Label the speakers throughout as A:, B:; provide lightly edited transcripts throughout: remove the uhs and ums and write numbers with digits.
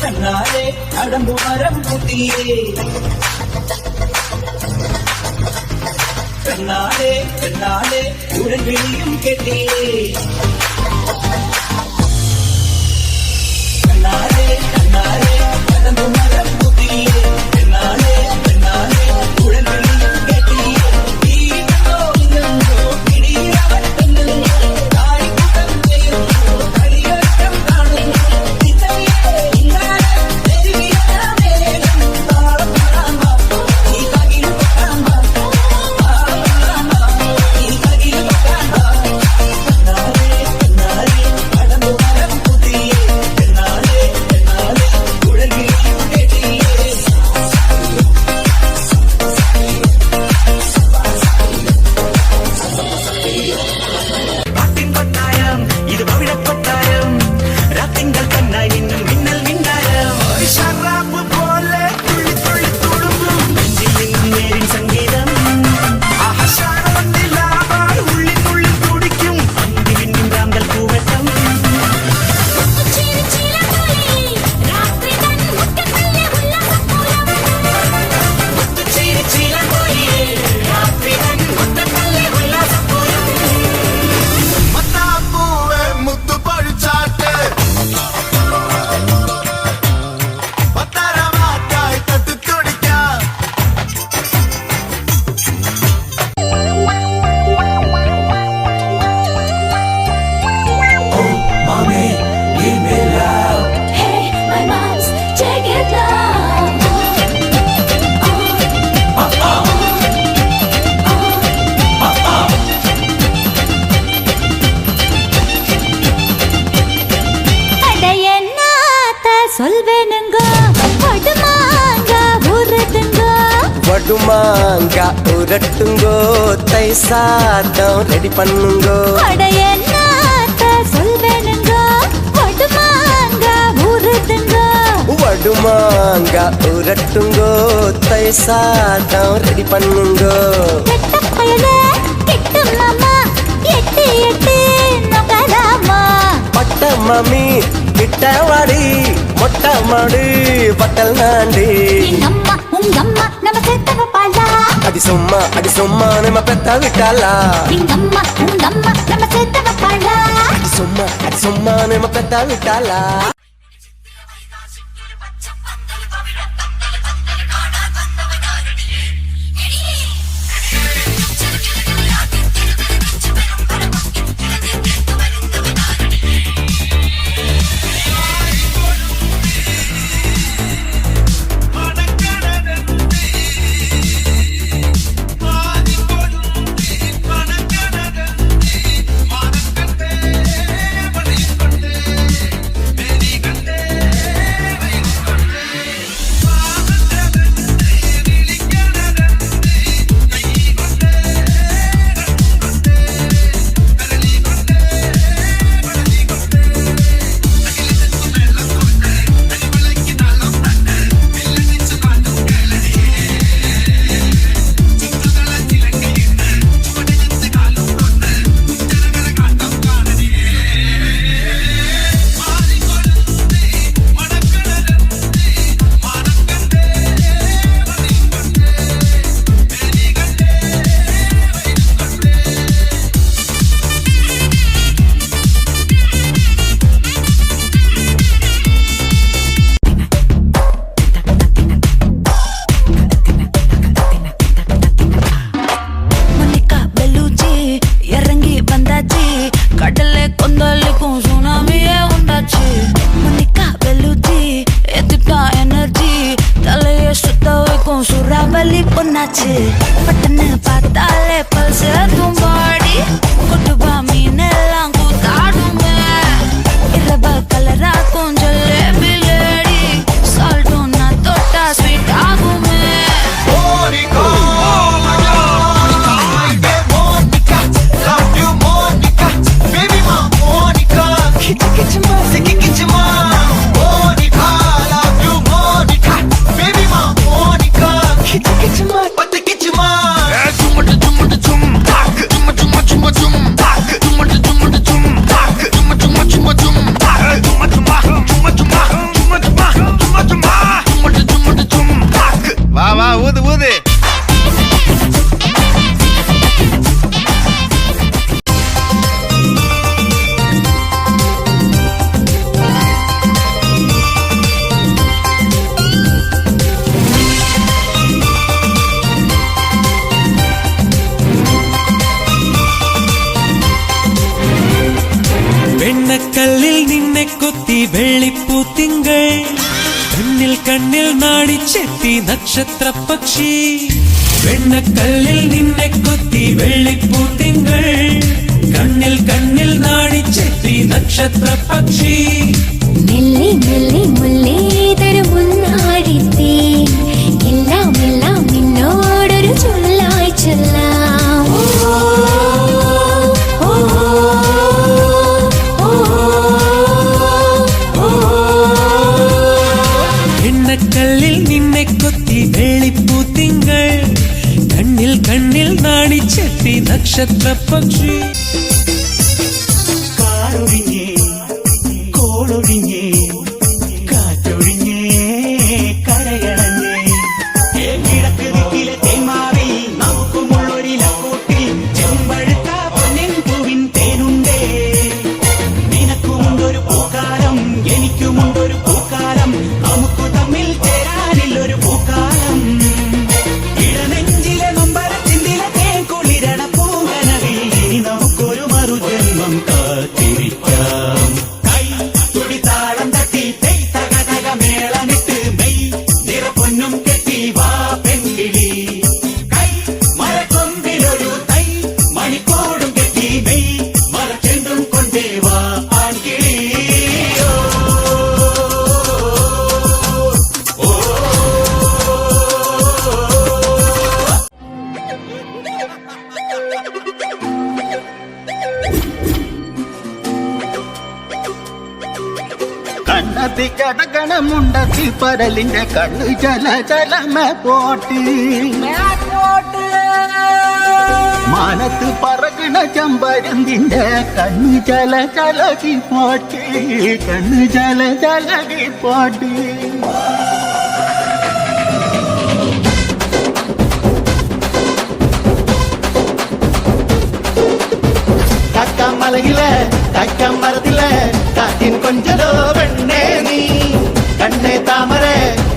A: கண்ணாலே அடம்பு மரம் குட்டியே கண்ணாலே கண்ணாலே உடல் வெளியும் கேட்டியே கண்ணாலே கண்ணாலே அடம்பு மரம் குட்டியே கண்ணாலே கண்ணாலே உடல் வெளியும் கேட்டியே
B: வடுமாங்கா உரட்டுங்கோ தை சாதம் ரெடி பண்ணுங்கோ வடுமாங்கா உரட்டுங்கோ தை சாதம் ரெடி பண்ணுங்கோ பட்ட மம்மி கிட்ட வாடி மொட்டை மாடு பட்டல் நாண்டி అది సొమ్మ నమ్మ పెద్ద విట్టాలా అది సొమ్మ నమ్మ పెద్ద విట్టాలా
C: பட்டன்னு பார்த்தாலே பல்ஸ் தும்பாடி கொட்டுபா மீனெல்லாம் கூத்தாடுமே இரவ கலரா கொஞ்சம் லேபிலேடி சால்ட்டும் நான் தொட்டா ஸ்வீட் ஆகுமே
D: Jumma വെള്ളിപ്പൂ തിങ്കൾ കണ്ണിൽ കണ്ണിൽ നാടിച്ചെത്തി നക്ഷത്ര പക്ഷി വെണ്ണക്കല്ലിൽ നിന്നെ കൊത്തി വെള്ളിപ്പൂ തിങ്കൾ കണ്ണിൽ കണ്ണിൽ നാടിച്ചെത്തി നക്ഷത്ര പക്ഷി
E: മെല്ലെ മെല്ലെ മുല്ലേ തരും മുന്നാടിത്തേ എല്ലാം എല്ലാം നിന്നോടൊരു ചൊല്ലായി ചൊല്ലാം
D: എണ്ണക്കല്ലിൽ നിന്നെ കൊത്തി വെള്ളിപ്പൂ തിങ്കൾ കണ്ണിൽ കണ്ണിൽ നാടിച്ചെത്തി നക്ഷത്ര പക്ഷി
A: കാറൊഴിഞ്ഞേ കോളൊഴിഞ്ഞേ കാറ്റൊഴിഞ്ഞേ കരയണഞ്ഞേ കിഴക്ക് ദിക്കിലെ തേന്മാവിൽ നമുക്കുമുള്ളൊരില കൂട്ടിൽ ചെമ്പഴുത്ത പൊന്നിൻ പൂവിൻ തേനുണ്ടേ നിനക്കുമുണ്ടൊരു പൂക്കാലം എനിക്കുമുണ്ടൊരു പൂക്കാലം നമുക്ക് തമ്മിൽ ചേരാനില്ലൊരു പൂക്കാലം ഇളനെഞ്ചിലെ നൊമ്പരത്തിന്തിലെ തേൻ കുളിരണ പൂങ്കനവിൽ ഇനി നമുക്കൊരു മറുജന്മം കാത്തിരിക്കാം കൈ തുടിതാളം തട്ടി തെയ് തക തക മേളമിട്ട് മെയ് നിറപ്പൊന്നും കെട്ടി വാ പെൺകിളി കൈ മരക്കൊമ്പിലൊരു തൈ മണിക്കോടും കെട്ടി മെയ് മരച്ചെണ്ടും കൊണ്ടേ വാ ആൺകിളി
F: കണ്ണത്തി കടകണമുണ്ടത്തി പരലിന്റെ കണ്ണു ചല ചലമ പോട്ടി മാനത്ത് പറകണ ചമ്പരന്തിന്റെ കണ്ണു ചല ചലകി പോട്ടി കണ്ണു ചല ചലകി പോട്ടി കക്കമലയിലെ കക്കമരത്തിലെ കാറ്റിൻ കൊഞ്ചലോ വെണ്ണേ നീ കണ്ണേ താമര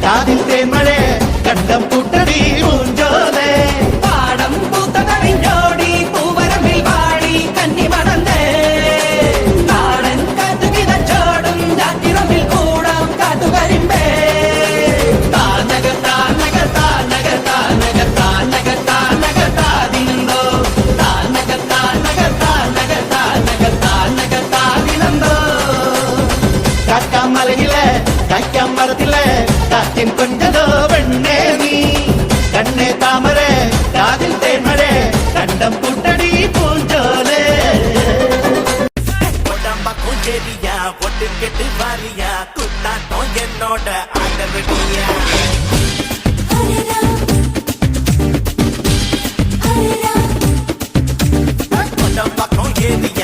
F: കാതിൽ തേന്മഴ കണ്ടം കൂട്ടടി ഊഞ്ചോലേ
A: പാടം പൂത്ത കരിഞ്ഞോടി പൂവരമ്പിൽ വാടി കന്നി മണന്നേ നാടൻ കാത്തു കിതച്ചോടും ജാത്തിറമ്പിൽ കൂടാം കാത്തുകരിമ്പേ താനക താനക താനക താനക താനക താനക താതിനന്തോ താനക താനക താനക താനക താനക താതിനന്തോ
F: കക്കമലയിലെ കക്കമരത്തിലെ കാറ്റിൻ കൊഞ്ചലോ വെണ്ണേ നീ കണ്ണേ താമര കാതിൽ തേന്മഴ കണ്ടം കൂട്ടടി പൂഞ്ചോലേ
B: உடம்ப குஞ்செரியா ஒட்டு கெட்டு வாரியா குத்தாட்டம் என்னோட ஆடவடியா உடம்ப குஞ்செரியா